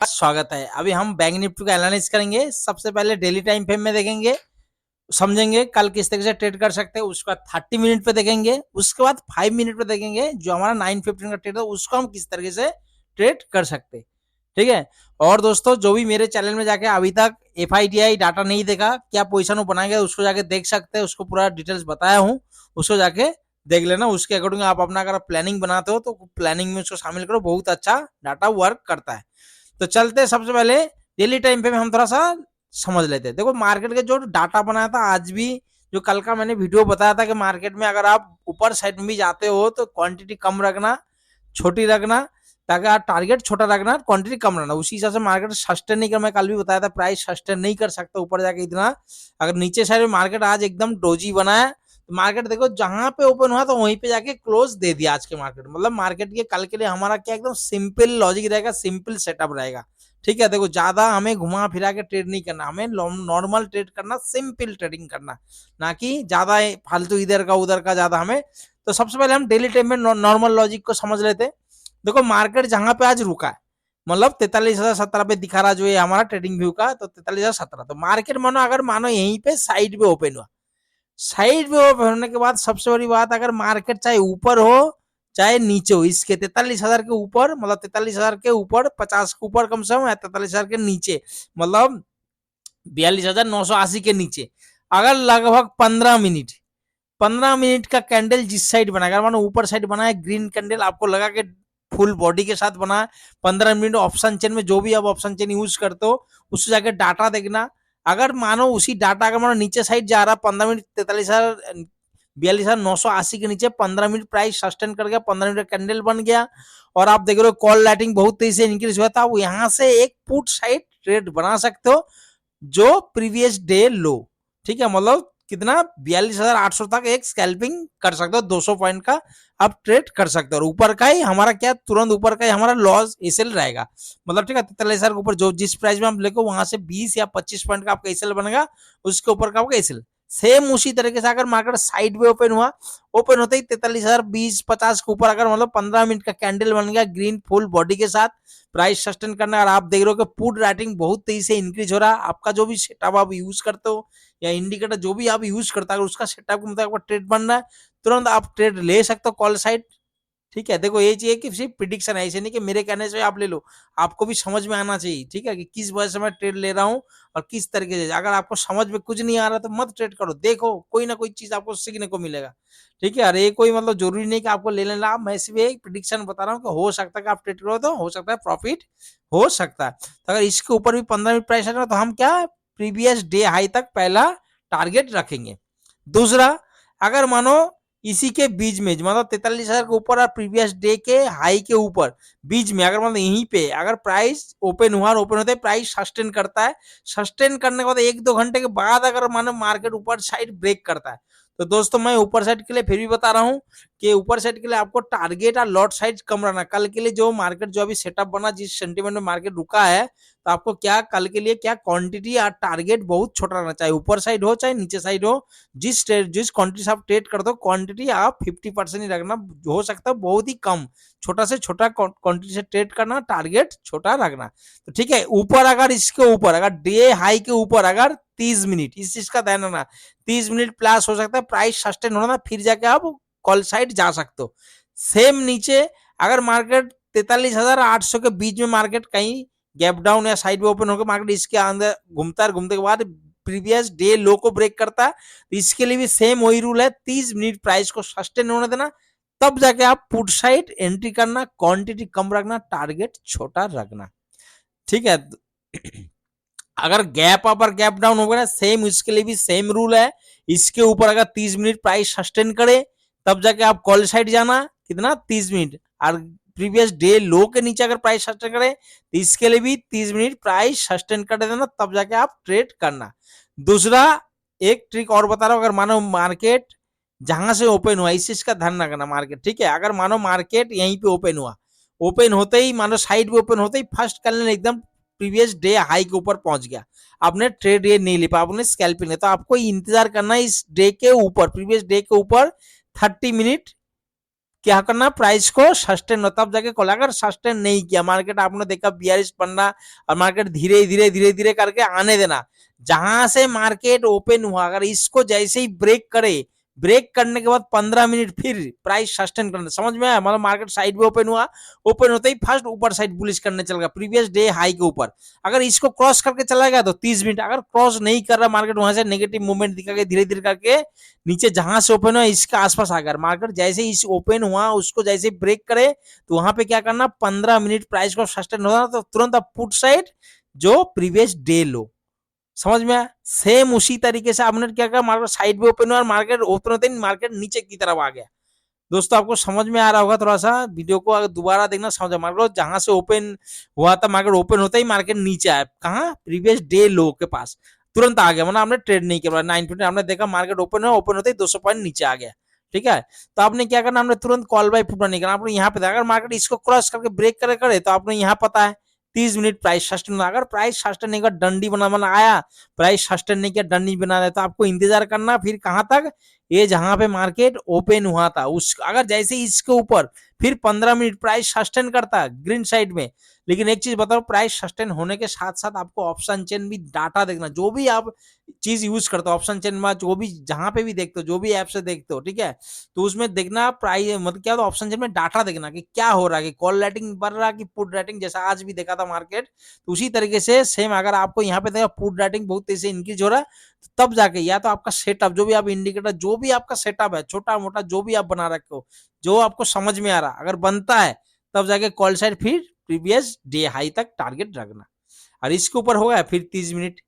स्वागत है। अभी हम बैंक निफ्टी का एनालिसिस करेंगे। सबसे पहले डेली टाइम फ्रेम में देखेंगे, समझेंगे कल किस तरीके से ट्रेड कर सकते हैं। उसके बाद 30 मिनट पे देखेंगे, उसके बाद 5 मिनट पे देखेंगे जो हमारा 9:15 का ट्रेड है उसको हम किस तरीके से ट्रेड कर सकते हैं। ठीक है। और दोस्तों, जो भी मेरे चैनल में जाके अभी तक FIDI डाटा नहीं देखा, क्या पोजिशन वो बनाएंगे, उसको जाके देख सकते हैं। उसको पूरा डिटेल्स बताया हूँ, उसको जाके देख लेना। उसके अकॉर्डिंग आप अपना अगर प्लानिंग बनाते हो तो प्लानिंग में उसको शामिल करो, बहुत अच्छा डाटा वर्क करता है। तो चलते सबसे पहले डेली टाइम पे हम थोड़ा सा समझ लेते हैं। देखो, मार्केट के जो डाटा बनाया था आज भी, जो कल का मैंने वीडियो बताया था कि मार्केट में अगर आप ऊपर साइड में भी जाते हो तो क्वांटिटी कम रखना, छोटी रखना, ताकि आप टारगेट छोटा रखना, क्वांटिटी कम रखना। उसी हिसाब से मार्केट सस्टेन नहीं कर, मैं कल भी बताया था, प्राइस सस्टेन नहीं कर सकता ऊपर जाके इतना। अगर नीचे साइड में मार्केट आज एकदम डोजी बना है तो मार्केट देखो जहां पे ओपन हुआ तो वहीं पे जाके क्लोज दे दिया आज के मार्केट। मतलब मार्केट के कल के लिए हमारा क्या एकदम सिंपल लॉजिक रहेगा, सिंपल सेटअप रहेगा। ठीक है। देखो, ज्यादा हमें घुमा फिरा के ट्रेड नहीं करना, हमें नॉर्मल ट्रेड करना, सिंपल ट्रेडिंग करना, ना कि ज्यादा फालतू इधर का उधर का ज्यादा हमें। तो सबसे पहले हम डेली टाइम में नॉर्मल लॉजिक को समझ लेते हैं। देखो, मार्केट जहां पे आज रुका है, मतलब 43,017 पे दिखा रहा जो ये हमारा ट्रेडिंग व्यू का, तो 43,017। तो मार्केट मानो यहीं पे साइड पे ओपन हुआ। साइड पे ओपन होने के बाद सबसे बड़ी बात, अगर मार्केट चाहे ऊपर हो चाहे नीचे हो, इसके 43,000 के ऊपर, मतलब 43,000 के ऊपर 50 के ऊपर कम से कम, 43,000 के नीचे मतलब 42,980 के नीचे, अगर लगभग 15 मिनट का कैंडल जिस साइड बनाएगा, मानो ऊपर साइड बना है ग्रीन कैंडल, आपको लगा कि फुल बॉडी के साथ बना है, 15 मिनट ऑप्शन चेन में जो भी आप ऑप्शन चेन यूज करते हो उससे जाकर डाटा देखना। अगर मानो उसी डाटा अगर मानो नीचे साइड जा रहा, 15 मिनट 42,980 के नीचे 15 मिनट प्राइस सस्टेन कर गया, 15 मिनट कैंडल बन गया, और आप देख रहे हो कॉल लाइटिंग बहुत तेजी से इंक्रीज हुआ था, वो यहां से एक पुट साइड ट्रेड बना सकते हो जो प्रीवियस डे लो। ठीक है। मतलब कितना, 42,800 तक एक स्कैल्पिंग कर सकते हो, 200 पॉइंट का आप ट्रेड कर सकते हो। और ऊपर का ही हमारा क्या, तुरंत ऊपर का ही हमारा लॉस एसएल रहेगा। मतलब ठीक है, 43,000 के ऊपर जो जिस प्राइस में आप लेको वहां से 20 या 25 पॉइंट का आपका एसएल बनेगा, उसके ऊपर का आपका एसएल। सेम उसी तरीके से अगर मार्केट साइड में ओपन हुआ, ओपन होते ही 43,000 20-50 के ऊपर अगर मतलब 15 मिनट का कैंडल बन गया ग्रीन फुल बॉडी के साथ, प्राइस सस्टेन करना। और आप देख रहे हो कि पुट राइटिंग बहुत तेजी से इंक्रीज हो रहा है। आपका जो भी सेटअप आप यूज करते हो या इंडिकेटर जो भी आप यूज करता है, उसका सेटअप के मुताबिक ट्रेड बन रहा है, तुरंत आप ट्रेड ले सकते हो कॉल साइड। ठीक है। देखो, ये चाहिए कि सिर्फ प्रिडिक्शन है, ऐसे नहीं कि मेरे कहने से आप ले लो, आपको भी समझ में आना चाहिए। ठीक है, कि किस वजह से मैं ट्रेड ले रहा हूँ और किस तरीके से। अगर आपको समझ में कुछ नहीं आ रहा तो मत ट्रेड करो, देखो कोई ना कोई चीज आपको सीखने को मिलेगा। ठीक है। अरे कोई मतलब जरूरी नहीं कि आपको ले लेना, मैं सिर्फ एक प्रिडिक्शन बता रहा हूँ कि हो सकता है कि आप ट्रेड करो तो हो सकता है प्रॉफिट हो सकता है। तो अगर इसके ऊपर भी 15 मिनट प्राइस है तो हम क्या, प्रीवियस डे हाई तक पहला टारगेट रखेंगे। दूसरा, अगर मानो इसी के बीच में मतलब 43,000 के ऊपर और प्रीवियस डे के हाई के ऊपर बीच में, अगर मतलब यहीं पे अगर प्राइस ओपन हुआ और ओपन होते प्राइस सस्टेन करता है, सस्टेन करने के बाद 1-2 घंटे के बाद अगर मानो मार्केट ऊपर साइड ब्रेक करता है, तो दोस्तों मैं ऊपर साइड के लिए फिर भी बता रहा हूं कि ऊपर साइड के लिए आपको टारगेट और लॉट साइज कम रहना। कल के लिए जो मार्केट जो अभी सेटअप बना, जिस सेंटीमेंट में मार्केट रुका है, तो आपको क्या कल के लिए क्या क्वांटिटी और टारगेट बहुत छोटा रहना, चाहे ऊपर साइड हो चाहे नीचे साइड हो। जिस क्वांटिटी से आप ट्रेड करते हो, क्वांटिटी आप 50% ही रखना, हो सकता है बहुत ही कम, छोटा से छोटा क्वांटिटी से ट्रेड करना, टारगेट छोटा रखना। तो ठीक है, ऊपर अगर इसके ऊपर अगर डे हाई के ऊपर अगर 30 मिनट, इस चीज का ध्यान रखना, 30 मिनट प्लस हो सकता है प्राइस सस्टेन होना, फिर जाके आप कॉल साइड जा सकते हो। सेम नीचे अगर मार्केट 43,800 के बीच में मार्केट कहीं गैप डाउन या साइड में ओपन होकर मार्केट इसके अंदर घूमता है, घूमने के बाद प्रीवियस डे लो को ब्रेक करता है, तो इसके लिए भी सेम वही रूल है, 30 मिनट प्राइस को सस्टेन होने देना, तब जाके आप पुट साइड एंट्री करना, क्वांटिटी कम रखना, टारगेट छोटा रखना। ठीक है। अगर गैप अप और गैप डाउन होगा ना, सेम इसके लिए भी सेम रूल है। इसके ऊपर अगर 30 मिनट प्राइस सस्टेन करे तब जाके आप कॉल साइड जाना, कितना 30 मिनट, और प्रीवियस डे लो के नीचे अगर प्राइस सस्टेन करे तो इसके लिए भी 30 मिनट प्राइस सस्टेन कर देना, तब जाके आप ट्रेड करना। दूसरा, एक ट्रिक और बता रहा हूं, अगर मानो मार्केट जहां से ओपन हुआ, इस चीज का ध्यान रखना मार्केट। ठीक है, अगर मानो मार्केट यहीं पे ओपन हुआ, ओपन होते ही मानो साइड पे ओपन होते ही फर्स्ट कैंडल एकदम प्रीवियस डे हाई के ऊपर पहुंच गया, आपने ट्रेड ये नहीं ले पाया, आपने स्कैल्पिंग, तो आपको इंतजार करना है इस डे के ऊपर, प्रीवियस डे के ऊपर 30 मिनट क्या करना, प्राइस को सस्टेन हो तब जाके कॉल। अगर सस्टेन नहीं किया मार्केट, आपने देखा बियरिश बनना और मार्केट धीरे धीरे धीरे धीरे करके आने देना, जहां से मार्केट ओपन हुआ अगर इसको जैसे ही ब्रेक करे, ब्रेक करने के बाद 15 मिनट फिर प्राइस सस्टेन करना, समझ में आया, मतलब मार्केट साइड में ओपन हुआ, ओपन होते ही फर्स्ट ऊपर साइड बुलिश करने चल गया प्रीवियस डे हाई के ऊपर, अगर इसको क्रॉस करके चला गया तो 30 मिनट, अगर क्रॉस नहीं कर रहा मार्केट, वहां से नेगेटिव मूवमेंट दिखा के धीरे धीरे करके नीचे जहां से ओपन हुआ इसके आसपास आ गया मार्केट, जैसे इस ओपन हुआ उसको जैसे ब्रेक करे तो वहां पे क्या करना, 15 मिनट प्राइस को सस्टेन होना, तो तुरंत आप पुट साइड जो प्रीवियस डे लो, समझ में आया। सेम उसी तरीके से आपने क्या कहा, मार्केट साइड में ओपन हुआ और मार्केट ओपन होते ही मार्केट नीचे की तरफ आ गया। दोस्तों आपको समझ में आ रहा होगा, थोड़ा सा वीडियो को अगर दोबारा देखना समझ, मार्केट जहां से ओपन हुआ था मार्केट ओपन होता ही मार्केट नीचे आया, कहाँ, प्रीवियस डे लो के पास तुरंत आ गया, मतलब आपने ट्रेड नहीं किया, 950 आपने देखा मार्केट ओपन हुआ, ओपन होते ही 200 पॉइंट नीचे आ गया, ठीक है। तो आपने क्या करना, हमने तुरंत कॉल बाय पुट नहीं करना, आपने यहाँ पे अगर मार्केट इसको क्रॉस करके ब्रेक करे तो आपने यहाँ पता है 30 मिनट प्राइस सस्टेन, अगर प्राइस सस्टेन नहीं कर डंडी बना आया, प्राइस सस्टेन नहीं किया डंडी बना दे, तो आपको इंतजार करना फिर कहां तक, ये जहां पे मार्केट ओपन हुआ था उस, अगर जैसे इसके ऊपर फिर 15 मिनट प्राइस सस्टेन करता ग्रीन साइड में। लेकिन एक चीज बताओ, प्राइस सस्टेन होने के साथ साथ आपको ऑप्शन चेन भी डाटा देखना, जो भी आप चीज यूज करते हो ऑप्शन चेन में, जो भी जहां पे भी देखते हो, जो भी ऐप से देखते हो, ठीक है, तो उसमें देखना प्राइस मतलब क्या, तो ऑप्शन चेन में डाटा देखना कि क्या हो रहा है, कि कॉल रेटिंग बढ़ रहा है कि पुट रेटिंग, जैसा आज भी देखा था मार्केट, तो उसी तरीके से सेम अगर आपको यहाँ पे देखा पुट रेटिंग बहुत तेजी से इंक्रीज हो रहा है, तो तब जाके या तो आपका सेटअप, जो भी आप इंडिकेटर, जो भी आपका सेटअप है छोटा मोटा जो भी आप बना रखे हो, जो आपको समझ में आ रहा, अगर बनता है तब जाके कॉल साइड फिर प्रीवियस डे हाई तक टारगेट रखना, और इसके ऊपर हो गया फिर 30 मिनट,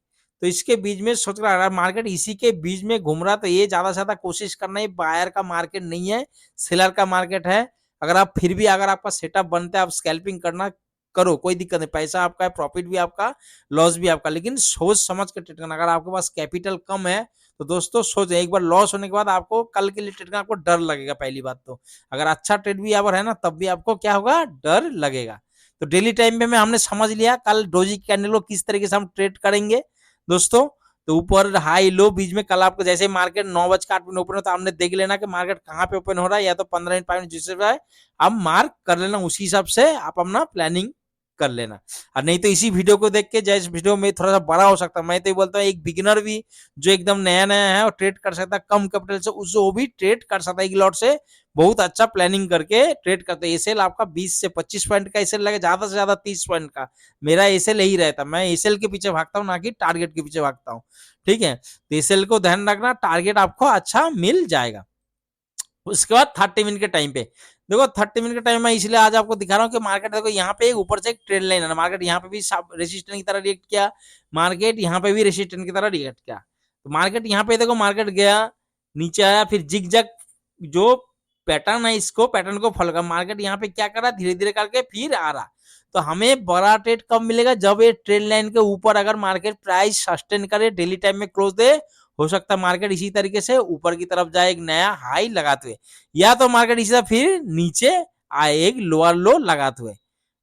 तो इसके बीच में सोच रहा अगर मार्केट इसी के बीच में घूम रहा, तो ये ज्यादा से ज्यादा कोशिश करना है, बायर का मार्केट नहीं है, सेलर का मार्केट है। अगर आप फिर भी अगर आपका सेटअप बनता है, आप स्कैल्पिंग करना करो, कोई दिक्कत नहीं, पैसा आपका है, प्रॉफिट भी आपका, लॉस भी आपका, लेकिन सोच समझ के ट्रेड करना। अगर आपके पास कैपिटल कम है तो दोस्तों सोच, एक बार लॉस होने के बाद आपको कल के लिए ट्रेड करना आपको डर लगेगा, पहली बात तो, अगर अच्छा ट्रेड भी यहाँ पर है ना, तब भी आपको क्या होगा, डर लगेगा। तो डेली टाइम पे में हमने समझ लिया कल डोजी कैंडल को किस तरीके से हम ट्रेड करेंगे दोस्तों। तो ऊपर हाई लो बीच में कल आपको जैसे मार्केट 9:08 ओपन हो, तो हमने देख लेना कि मार्केट कहाँ पे ओपन हो रहा है, या तो 15 मिनट 5 मिनट जिससे आप मार्क कर लेना, उसी हिसाब से आप अपना प्लानिंग कर लेना। और नहीं तो इसी वीडियो को देख के, जैसे वीडियो में थोड़ा सा बड़ा हो सकता है, मैं तो ये बोलता हूँ एक बिगिनर भी जो एकदम नया नया है और ट्रेड कर सकता है कम कैपिटल से, उससे वो भी ट्रेड कर सकता है, एक लॉट से बहुत अच्छा प्लानिंग करके ट्रेड करते हैं। एसएल आपका 20 से 25 पॉइंट का एसएल लगे, ज्यादा से ज्यादा 30 पॉइंट का मेरा एसएल यही रहता है, मैं एसएल के पीछे भागता हूँ ना कि टारगेट के पीछे भागता हूँ, ठीक है। तो एसएल को ध्यान रखना, टारगेट आपको अच्छा मिल जाएगा। उसके बाद 30 मिनट के टाइम पे देखो, 30 मिनट के टाइम में इसलिए आज आपको दिखा रहा हूँ कि मार्केट देखो यहाँ पे ऊपर से एक ट्रेंड लाइन है, मार्केट यहाँ पे भी रेसिस्टेंस की तरह रिएक्ट किया, मार्केट यहाँ पे भी रेसिस्टेंस की तरह रिएक्ट किया, तो मार्केट यहाँ पे देखो मार्केट गया नीचे आया, फिर जिग जैग जो पैटर्न है इसको पैटर्न को फॉलो कर, मार्केट यहाँ पे क्या कर रहा धीरे धीरे करके फिर आ रहा। तो हमें बड़ा ट्रेड कब मिलेगा, जब ये ट्रेंड लाइन के ऊपर अगर मार्केट प्राइस सस्टेन करे, डेली टाइम में क्लोज दे, हो सकता है मार्केट इसी तरीके से ऊपर की तरफ जाए एक नया हाई लगाते हुए, या तो मार्केट इसी तरह फिर नीचे आए एक लोअर लो लगाते हुए।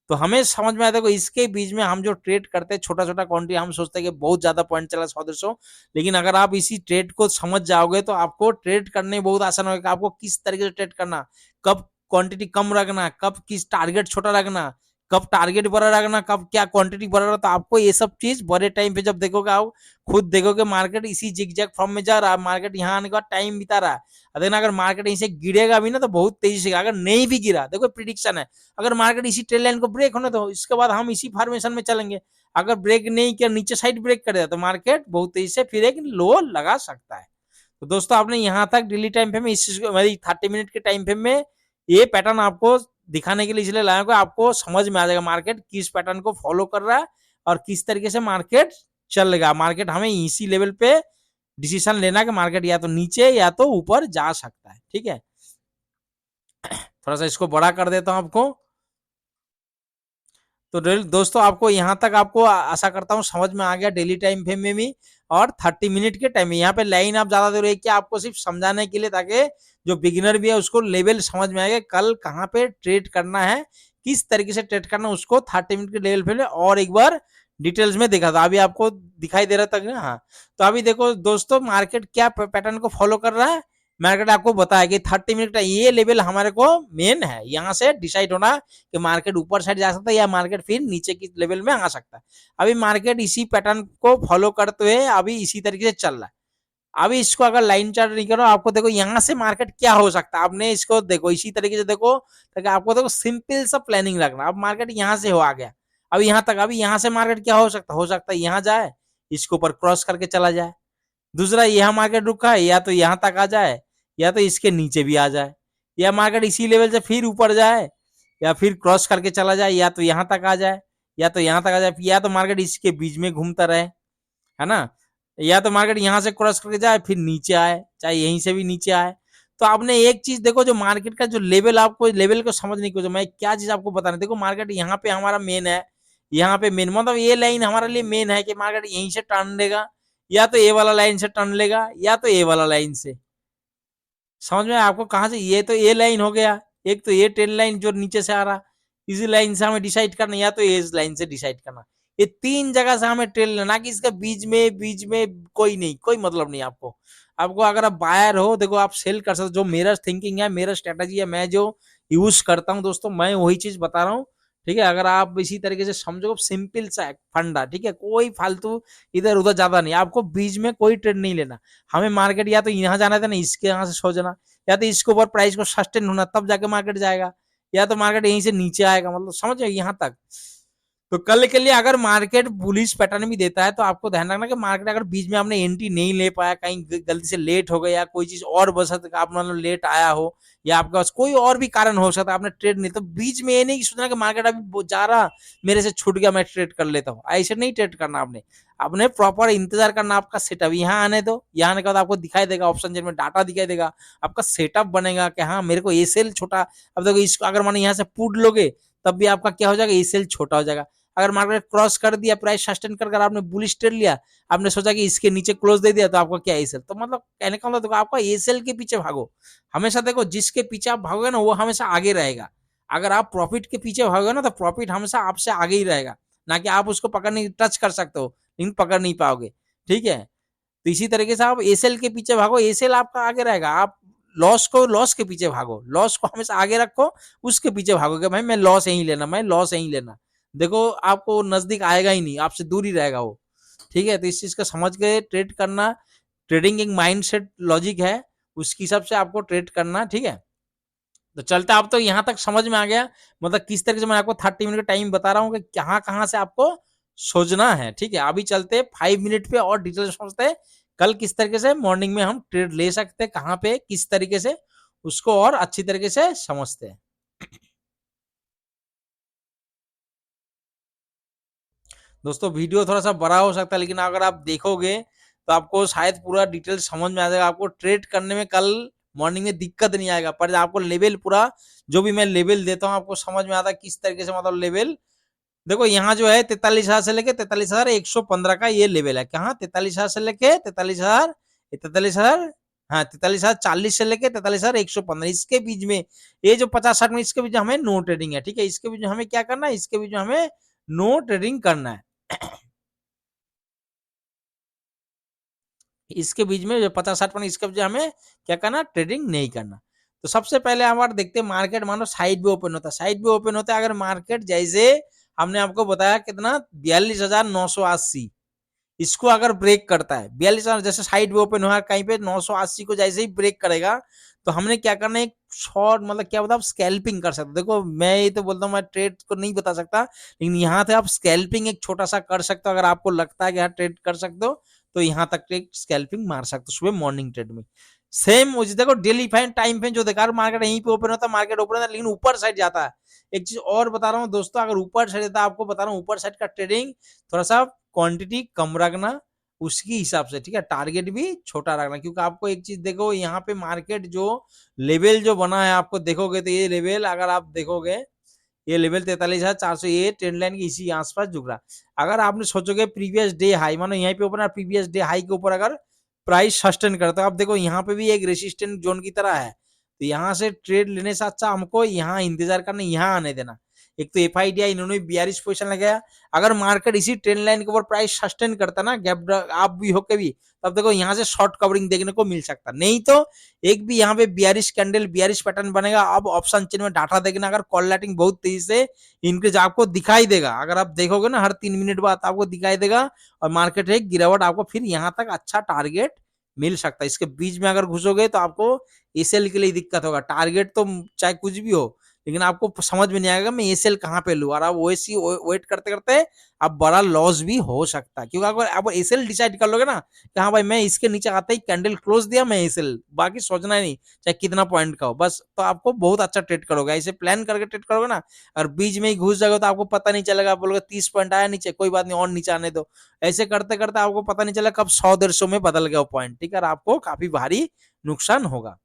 तो हमें समझ में आता है इसके बीच में हम जो ट्रेड करते हैं छोटा छोटा क्वांटिटी, हम सोचते हैं कि बहुत ज्यादा पॉइंट चला 100-150, लेकिन अगर आप इसी ट्रेड को समझ जाओगे तो आपको ट्रेड करने बहुत आसान होगा, आपको किस तरीके से ट्रेड करना, कब क्वांटिटी कम रखना, कब किस टारगेट छोटा रखना, कब टारगेट बड़ा रखना, कब क्या क्वांटिटी बड़ा रखना, तो आपको ये सब चीज बड़े टाइम पे जब देखोगे, आप खुद देखोगे मार्केट इसी जिगजैग फॉर्म में जा रहा है, मार्केट यहाँ आने के बाद टाइम बिता रहा है, देखना अगर मार्केट इसे गिरेगा भी ना तो बहुत तेजी से, अगर नहीं भी गिरा देखो प्रिडिक्शन है, अगर मार्केट इसी ट्रेड लाइन को ब्रेक होने तो इसके बाद हम इसी फॉर्मेशन में चलेंगे, अगर ब्रेक नहीं किया नीचे साइड ब्रेक करेगा तो मार्केट बहुत तेजी से फिर एक लो लगा सकता है। तो दोस्तों आपने यहाँ तक डेली टाइम फ्रेम में इस 30 मिनट के टाइम फ्रेम में ये पैटर्न आपको दिखाने के लिए इसलिए लाया हूं, आपको समझ में आ जाएगा मार्केट किस पैटर्न को फॉलो कर रहा है और किस तरीके से मार्केट चलेगा। मार्केट हमें इसी लेवल पे डिसीजन लेना कि मार्केट या तो नीचे या तो ऊपर जा सकता है, ठीक है। थोड़ा सा इसको बड़ा कर देता हूं आपको। तो दोस्तों आपको यहाँ तक आपको आशा करता हूँ समझ में आ गया डेली टाइम फ्रेम में भी और 30 मिनट के टाइम में। यहाँ पे लाइन आप ज्यादा देर क्या आपको सिर्फ समझाने के लिए, ताकि जो बिगिनर भी है उसको लेवल समझ में आएगा कल कहाँ पे ट्रेड करना है, किस तरीके से ट्रेड करना है, उसको 30 मिनट के लेवल पे और एक बार डिटेल्स में देखा था। अभी आपको दिखाई दे रहा था ना, हाँ। तो अभी देखो दोस्तों मार्केट क्या पैटर्न को फॉलो कर रहा है, मार्केट आपको बताया कि 30 मिनट का ये लेवल हमारे को मेन है, यहाँ से डिसाइड होना कि मार्केट ऊपर साइड जा सकता है या मार्केट फिर नीचे की लेवल में आ सकता है। अभी मार्केट इसी पैटर्न को फॉलो करते हुए अभी इसी तरीके से चल रहा है। अभी इसको अगर लाइन चार्ट नहीं करो, आपको देखो यहाँ से मार्केट क्या हो सकता है, आपने इसको देखो इसी तरीके से देखो, ताकि आपको देखो सिंपल सा प्लानिंग रखना। अब मार्केट यहाँ से हो आ गया, अब यहाँ तक, अभी यहाँ से मार्केट क्या हो सकता है यहाँ जाए, इसके ऊपर क्रॉस करके चला जाए। दूसरा, यह मार्केट रुका है, या तो यहाँ तक आ जाए या तो इसके नीचे भी आ जाए, या मार्केट इसी लेवल से फिर ऊपर जाए या फिर क्रॉस करके चला जाए, या तो यहाँ तक आ जाए या तो यहाँ तक आ जाए, या तो मार्केट इसके बीच में घूमता रहे, है ना, या तो मार्केट यहाँ से क्रॉस करके जाए फिर नीचे आए, चाहे यहीं से भी नीचे आए। तो आपने एक चीज देखो, जो मार्केट का जो लेवल, आपको लेवल को समझने की, मैं क्या चीज आपको बताना, देखो मार्केट यहाँ पे हमारा मेन है, यहाँ पे मेन मतलब ये लाइन हमारे लिए मेन है कि मार्केट यहीं से टर्न लेगा, या तो ए वाला लाइन से टर्न लेगा या तो ए वाला लाइन से। समझ में आपको कहां से, ये तो ए लाइन हो गया, एक तो ये ट्रेन लाइन जो नीचे से आ रहा, इसी लाइन से हमें डिसाइड करना, या तो ए लाइन से डिसाइड करना। ये तीन जगह से हमें ट्रेन लेना, कि इसका बीच में कोई नहीं, कोई मतलब नहीं आपको। आपको अगर आप बायर हो, देखो आप सेल कर सकते हो, जो मेरा थिंकिंग है, मेरा स्ट्रेटजी है, मैं जो यूज करता हूँ दोस्तों, मैं वही चीज बता रहा हूँ। ठीक है, अगर आप इसी तरीके से समझो, सिंपल सा फंडा, ठीक है, कोई फालतू इधर उधर ज्यादा नहीं, आपको बीच में कोई ट्रेड नहीं लेना। हमें मार्केट या तो यहाँ जाना था ना, इसके यहाँ से सोचना, या तो इसके ऊपर प्राइस को सस्टेन होना, तब जाके मार्केट जाएगा, या तो मार्केट यहीं से नीचे आएगा, मतलब समझ यहाँ तक। तो कल के लिए अगर मार्केट बुलिश पैटर्न भी देता है, तो आपको ध्यान रखना कि मार्केट अगर बीच में आपने एंट्री नहीं ले पाया, कहीं गलती से लेट हो गया, कोई चीज और बस आप मतलब लेट आया हो, या आपके पास कोई और भी कारण हो सकता है, आपने ट्रेड नहीं, तो बीच में ये नहीं सोचना कि मार्केट अभी जा रहा, मेरे से छूट गया, मैं ट्रेड कर लेता हूँ, ऐसे नहीं ट्रेड करना आपने। आपने प्रॉपर इंतजार करना, आपका सेटअप यहाँ आने दो, यहाँ आने के बाद आपको दिखाई देगा ऑप्शन चेन में डाटा दिखाई देगा, आपका सेटअप बनेगा कि हाँ मेरे को ये सेल छोटा, अब देखो इसको अगर माने यहाँ से पुट लोगे, तब भी आपका क्या हो जाएगा, ये सेल छोटा हो जाएगा। अगर मार्केट क्रॉस कर दिया, प्राइस सस्टेन कर आपने बुलिश ट्रेड लिया, आपने सोचा कि इसके नीचे क्लोज दे दिया, तो आपका क्या एसेल, तो मतलब कहने का मतलब आपका एसेल के पीछे भागो हमेशा। देखो जिसके पीछे आप भागोगे ना, वो हमेशा आगे रहेगा। अगर आप प्रॉफिट के पीछे भागोगे ना, तो प्रॉफिट हमेशा आपसे आगे ही रहेगा, ना कि आप उसको पकड़ने टच कर सकते हो लेकिन पकड़ नहीं पाओगे। ठीक है, तो इसी तरीके से आप एसेल के पीछे भागो, एसेल आपका आगे रहेगा। आप लॉस के पीछे भागो, लॉस को हमेशा आगे रखो, उसके पीछे भागोगे, भाई मैं लॉस यहीं लेना, मैं लॉस यहीं लेना, देखो आपको नजदीक आएगा ही नहीं, आपसे दूर ही रहेगा वो। ठीक है, तो इस चीज को समझ के ट्रेड करना, ट्रेडिंग एक माइंडसेट लॉजिक है, उसकी हिसाब से आपको ट्रेड करना। ठीक है, तो चलता, आप तो यहाँ तक समझ में आ गया, मतलब किस तरीके से मैं आपको 30 मिनट का टाइम बता रहा हूँ कि कहाँ कहाँ से आपको सोचना है। ठीक है, अभी चलते 5 मिनट पे और डिटेल समझते हैं, कल किस तरीके से मॉर्निंग में हम ट्रेड ले सकते हैं, कहाँ पे किस तरीके से, उसको और अच्छी तरीके से समझते हैं। दोस्तों वीडियो थोड़ा सा बड़ा हो सकता है, लेकिन अगर आप देखोगे तो आपको शायद पूरा डिटेल समझ में आ जाएगा, आपको ट्रेड करने में कल मॉर्निंग में दिक्कत नहीं आएगा। पर आपको लेवल पूरा, जो भी मैं लेवल देता हूँ, आपको समझ में आता है किस तरीके से, मतलब लेवल देखो यहाँ जो है 43,000 से लेके 43,115 का ये लेवल है। कहाँ 43,000 से लेके 43,000, हाँ 43,040 से लेके 43,115, इसके बीच में ये जो 50-60 में, इसके बीच में हमें नो ट्रेडिंग है। ठीक है, इसके बीच में हमें क्या करना है, इसके बीच में हमें नो ट्रेडिंग करना है। इसके बीच में जो 50-60 इसके बीच में हमें क्या करना, ट्रेडिंग नहीं करना। तो सबसे पहले हमारे देखते हैं, मार्केट मानो साइड में ओपन होता है, साइड में ओपन होता है अगर मार्केट, जैसे हमने आपको बताया कितना 42,980, इसको अगर ब्रेक करता है 42,000, जैसे साइड में ओपन हुआ कहीं पे 980 को जैसे ही ब्रेक करेगा, तो हमने क्या करना है, एक शॉर्ट मतलब क्या बताओ, स्कैल्पिंग कर सकते हो। देखो मैं ये तो बोलता हूँ, मैं ट्रेड को नहीं बता सकता, लेकिन यहाँ से आप स्कैल्पिंग एक छोटा सा कर सकते हो, अगर आपको लगता है कि हाँ ट्रेड कर सकते हो, तो यहाँ तक एक स्कैल्पिंग मार सकते हो सुबह मॉर्निंग ट्रेड में। सेम देखो डेली फाइन टाइम फ्रेम जो देखा, मार्केट यहीं पे ओपन होता है, मार्केट ओपन होता है, लेकिन ऊपर साइड जाता है। एक चीज और बता रहा हूँ दोस्तों, अगर ऊपर साइड जाता है, आपको बता रहा हूँ, ऊपर साइड का ट्रेडिंग थोड़ा सा क्वांटिटी कम रखना, उसकी हिसाब से। ठीक है, टारगेट भी छोटा रखना, क्योंकि आपको एक चीज देखो, यहाँ पे मार्केट जो लेवल जो बना है, आपको देखोगे तो ये लेवल, अगर आप देखोगे ये लेवल 43,400, ये ट्रेंड लाइन के इसी आसपास झुक रहा। अगर आपने सोचोगे प्रीवियस डे हाई, मानो यहाँ पे ऊपर, प्रीवियस डे हाई के ऊपर अगर प्राइस सस्टेन करता है, आप देखो यहाँ पे भी एक रेसिस्टेंट जोन की तरह है, तो यहाँ से ट्रेड लेने से अच्छा हमको यहाँ इंतजार करना, यहाँ आने देना। एक तो एफआईडीआई इन्होंने 42 पोजीशन लगाया। अगर मार्केट इसी ट्रेंड लाइन के ऊपर प्राइस सस्टेन करता ना, गैप आप भी होके भी, तब देखो यहाँ से शॉर्ट कवरिंग देखने को मिल सकता। नहीं तो एक भी यहाँ पे 42 कैंडल 42 पैटर्न बनेगा। अब ऑप्शन चेन में डाटा देखना, अगर कॉल लाइटिंग बहुत तेजी से इंक्रीज आपको दिखाई देगा, अगर आप देखोगे ना हर 3 मिनट बाद आपको दिखाई देगा और मार्केट है गिरावट, आपको फिर यहाँ तक अच्छा टारगेट मिल सकता है। इसके बीच में अगर घुसोगे तो आपको एसएल के लिए दिक्कत होगा। टारगेट तो चाहे कुछ भी हो, लेकिन आपको समझ में नहीं आएगा मैं एसएल कहाँ पे लूँ, और आप ओएससी वेट करते करते अब बड़ा लॉस भी हो सकता है। क्योंकि अगर आप एसएल डिसाइड कर लोगे ना कि हाँ भाई मैं इसके नीचे आते ही कैंडल क्लोज दिया, मैं एसएल, बाकी सोचना ही नहीं चाहे कितना पॉइंट का हो बस, तो आपको बहुत अच्छा ट्रेड करोगे। ऐसे प्लान करके ट्रेड करोगे ना, और बीच में ही घुस जाएगा तो आपको पता नहीं चलेगा। आप बोलोगे 30 पॉइंट आया नीचे, कोई बात नहीं और नीचे आने दो। ऐसे करते करते आपको पता नहीं चला कब 100-150 में बदल गया वो पॉइंट, ठीक है, आपको काफी भारी नुकसान होगा।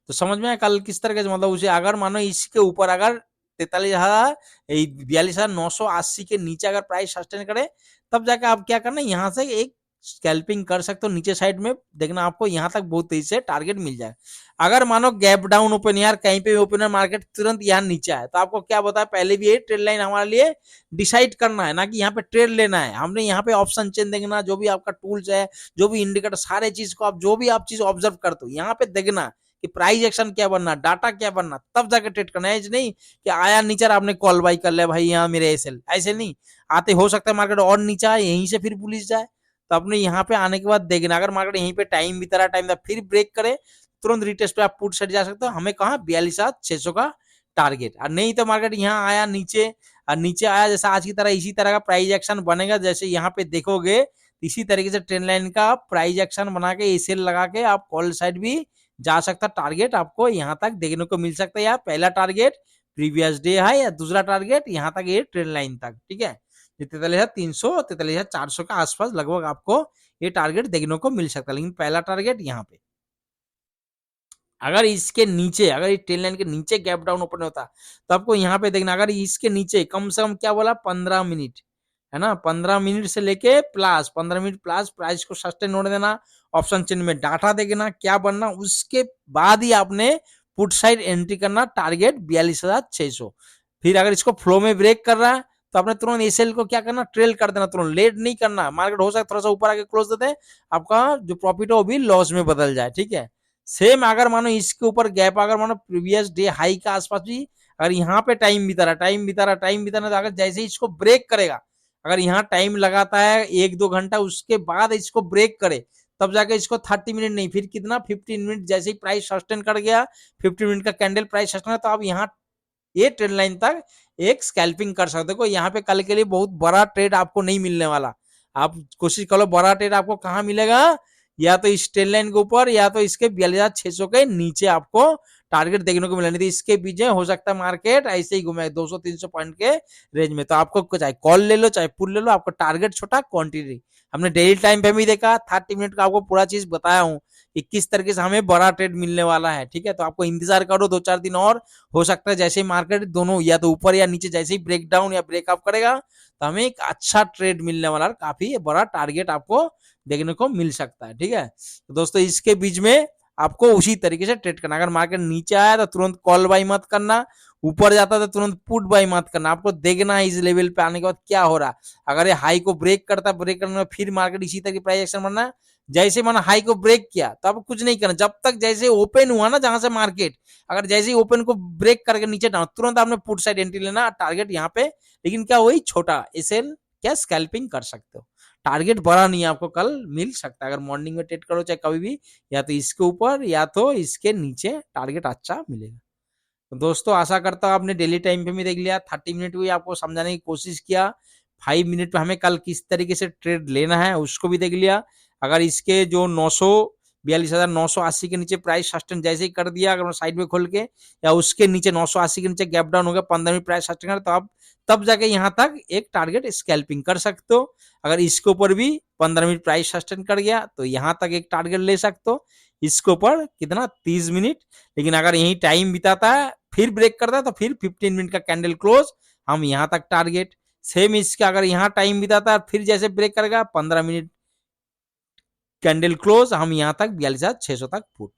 तो समझ में आया कल किस तरह से, मतलब उसे अगर मानो इसके ऊपर अगर 43,000 42,980 के नीचे अगर प्राइस सस्टेन करे, तब जाकर आप क्या करना, यहाँ से एक स्कैल्पिंग कर सकते हो नीचे साइड में। देखना आपको यहाँ तक बहुत तेजी से टारगेट मिल जाए। अगर मानो गैप डाउन ओपन, यार कहीं पे ओपनर मार्केट तुरंत यहाँ नीचे आए, तो आपको क्या बताया पहले भी, ये ट्रेड लाइन हमारे लिए डिसाइड करना है ना कि यहाँ पे ट्रेड लेना है। हमने यहाँ पे ऑप्शन चेन देखना, जो भी आपका टूल्स है, जो भी इंडिकेटर, सारे चीज को आप जो भी आप चीज ऑब्जर्व करते हो यहाँ पे देखना कि प्राइस एक्शन क्या बनना, डाटा क्या बनना, तब जाके ट्रेड करना है। नहीं कि आया नीचे आपने कॉल बाई कर लिया भाई यहाँ मेरे एसएल, ऐसे नहीं आते। हो सकता है मार्केट और नीचे आए, यहीं से फिर पुलिस जाए, तो अपने यहाँ पे आने के बाद देखना। अगर मार्केट यहीं पे टाइम बीता रहा, टाइम फिर ब्रेक करे, तुरंत रिटेस्ट पे आप पुट साइड जा सकते हो। हमें कहा 42,600 का टारगेट। और नहीं तो मार्केट यहाँ आया नीचे, और नीचे आया जैसा आज की तरह, इसी तरह का प्राइस एक्शन बनेगा जैसे यहाँ पे देखोगे, इसी तरीके से ट्रेंड लाइन का प्राइस एक्शन बना के एसएल लगा के आप कॉल साइड भी जा सकता। टारगेट आपको यहाँ तक देखने को मिल सकता है, या पहला टारगेट प्रीवियस डे है, या दूसरा टारगेट यहाँ तक ये ट्रेंड लाइन तक, ठीक है। 43,300 43,400 के आसपास लगभग आपको ये टारगेट देखने को मिल सकता है। लेकिन पहला टारगेट यहाँ पे, अगर इसके नीचे, अगर इस ट्रेंड लाइन के नीचे गैप डाउन ओपन होता, तो आपको यहाँ पे देखना, अगर इसके नीचे कम से कम क्या बोला 15 मिनट है ना, 15 मिनट से लेके प्लस 15 मिनट प्लस प्राइस को सस्टेन होने देना। ऑप्शन चेन में डाटा देखना क्या बनना, उसके बाद ही आपने पुट साइड एंट्री करना, टारगेट 42,600। फिर अगर इसको फ्लो में ब्रेक कर रहा है, तो आपने तुरंत एसएल को क्या करना, ट्रेल कर देना, तुरंत लेट नहीं करना। मार्केट हो सकता है थोड़ा सा ऊपर आके क्लोज देते हैं, आपका जो प्रॉफिट है वो भी लॉस में बदल जाए, ठीक है। सेम अगर मानो इसके ऊपर गैप, अगर मानो प्रीवियस डे हाई के आसपास भी अगर यहाँ पे टाइम बीता रहा, तो अगर जैसे ही इसको ब्रेक करेगा, अगर यहाँ टाइम लगाता है 1-2 घंटा, उसके बाद इसको ब्रेक करे, तब जाके इसको 30 मिनट नहीं, फिर कितना 15 मिनट जैसे ही प्राइस सस्टेन कर गया, 15 मिनट का कैंडल प्राइस सस्टेन, तो आप यहाँ ये ट्रेंड लाइन तक एक स्कैल्पिंग कर सकते हो। यहाँ पे कल के लिए बहुत बड़ा ट्रेड आपको नहीं मिलने वाला। आप कोशिश करो, बड़ा ट्रेड आपको कहाँ मिलेगा, या तो इस ट्रेंड लाइन के ऊपर, या तो इसके 42,600 के नीचे आपको टारगेट देखने को मिला। नहीं तो इसके बीच हो सकता है मार्केट ऐसे ही घूमे 200-300 पॉइंट के रेंज में। तो आपको चाहे कॉल ले लो चाहे पुल ले लो, आपको टारगेट छोटा, क्वांटिटी। हमने डेली टाइम पे भी देखा, 30 मिनट का आपको पूरा चीज बताया हूँ कि किस तरीके से हमें बड़ा ट्रेड मिलने वाला है, ठीक है। तो आपको इंतजार करो 2-4 दिन और, हो सकता है जैसे ही मार्केट दोनों या तो ऊपर या नीचे जैसे ही ब्रेक डाउन या ब्रेकअप करेगा, तो हमें एक अच्छा ट्रेड मिलने वाला है, काफी बड़ा टारगेट आपको देखने को मिल सकता है, ठीक है। तो दोस्तों इसके बीच में आपको उसी तरीके से ट्रेड करना। अगर मार्केट नीचे आया तो तुरंत कॉल बाई मत करना, ऊपर जाता तो तुरंत पुट बाई मत करना। आपको देखना है इस लेवल पे आने के बाद क्या हो रहा है। अगर ये हाई को ब्रेक करता, ब्रेक करने में फिर मार्केट इसी तरह की प्राइस एक्शन बनना है। जैसे मैंने हाई को ब्रेक किया तो अब कुछ नहीं करना, जब तक जैसे ओपन हुआ ना जहां से मार्केट, अगर जैसे ही ओपन को ब्रेक करके नीचे डाउन, तुरंत आपने पुट साइड एंट्री लेना, टारगेट यहाँ पे। लेकिन क्या वही छोटा एसएल क्या स्कैल्पिंग कर सकते हो, टारगेट बड़ा नहीं है, आपको कल मिल सकता है। अगर मॉर्निंग में ट्रेड करो चाहे कभी भी, या तो इसके ऊपर या तो इसके नीचे टारगेट अच्छा मिलेगा। तो दोस्तों आशा करता हूँ आपने डेली टाइम पे भी देख लिया, 30 मिनट भी आपको समझाने की कोशिश किया, 5 मिनट पे हमें कल किस तरीके से ट्रेड लेना है उसको भी देख लिया। अगर इसके जो 42,980 के नीचे प्राइस सस्टेन जैसे ही कर दिया, अगर साइड में खोल के, या उसके नीचे 980 के नीचे गैप डाउन हो गया, 15 मिनट प्राइस सस्टेन कर, तो आप तब जाके यहाँ तक एक टारगेट स्कैल्पिंग कर सकते हो। अगर इसके ऊपर भी 15 मिनट प्राइस सस्टेन कर गया तो यहाँ तक एक टारगेट ले सकते हो। इसके ऊपर कितना 30 मिनट। लेकिन अगर यही टाइम बिताता है फिर ब्रेक करता है तो फिर 15 मिनट का कैंडल क्लोज, हम यहाँ तक टारगेट। सेम इसका अगर यहाँ टाइम बिताता है फिर जैसे ब्रेक करेगा 15 मिनट कैंडल क्लोज, हम यहाँ तक 42,600 तक पुट।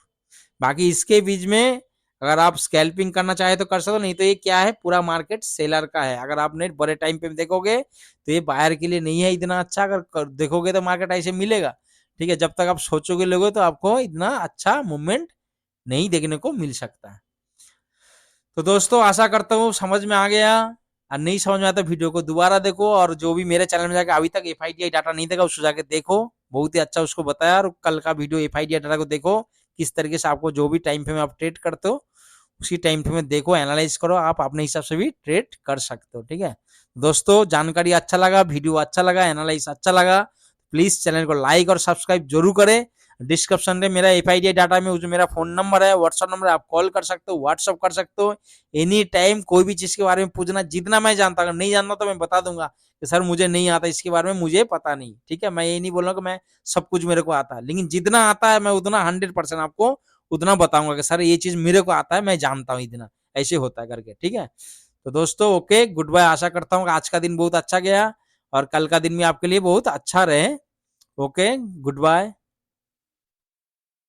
बाकी इसके बीच में अगर आप स्कैल्पिंग करना चाहे तो कर सकते हो, नहीं तो ये क्या है, पूरा मार्केट सेलर का है। अगर आपने बड़े टाइम पे देखोगे तो ये बायर के लिए नहीं है इतना अच्छा। अगर देखोगे तो मार्केट ऐसे मिलेगा, ठीक है। जब तक आप सोचोगे लोगे तो आपको इतना अच्छा मूवमेंट नहीं देखने को मिल सकता है। तो दोस्तों आशा करता हूँ समझ में आ गया, और नहीं समझ में आया तो वीडियो को दोबारा देखो, और जो भी मेरे चैनल में जाकर अभी तक एफआईडीआई डाटा नहीं देखा उसको जाके देखो, बहुत ही अच्छा उसको बताया। और कल का वीडियो एफआईडीआई डाटा को देखो, किस तरीके से आपको जो भी टाइम फ्रेम आप ट्रेड करते हो उसी टाइम फ्रेम में देखो, एनालाइज करो, आप अपने हिसाब से भी ट्रेड कर सकते हो, ठीक है। दोस्तों जानकारी अच्छा लगा, वीडियो अच्छा लगा, एनालाइज अच्छा लगा, प्लीज चैनल को लाइक और सब्सक्राइब जरूर करें। डिस्क्रिप्शन में मेरा एफआईडीआई डाटा में जो मेरा फोन नंबर है, व्हाट्सअप नंबर है, आप कॉल कर सकते हो, व्हाट्सअप कर सकते हो, एनी टाइम कोई भी चीज के बारे में पूछना, जितना मैं जानता, अगर नहीं जानता तो मैं बता दूंगा कि सर मुझे नहीं आता इसके बारे में, मुझे पता नहीं, ठीक है। मैं ये नहीं बोल रहा कि मैं सब कुछ मेरे को आता है, लेकिन जितना आता है मैं उतना 100% आपको उतना बताऊंगा कि सर ये चीज मेरे को आता है, मैं जानता हूँ इतना, ऐसे होता है करके, ठीक है। तो दोस्तों ओके, गुड बाय। आशा करता हूँ आज का दिन बहुत अच्छा गया और कल का दिन भी आपके लिए बहुत अच्छा रहे। Okay, good bye.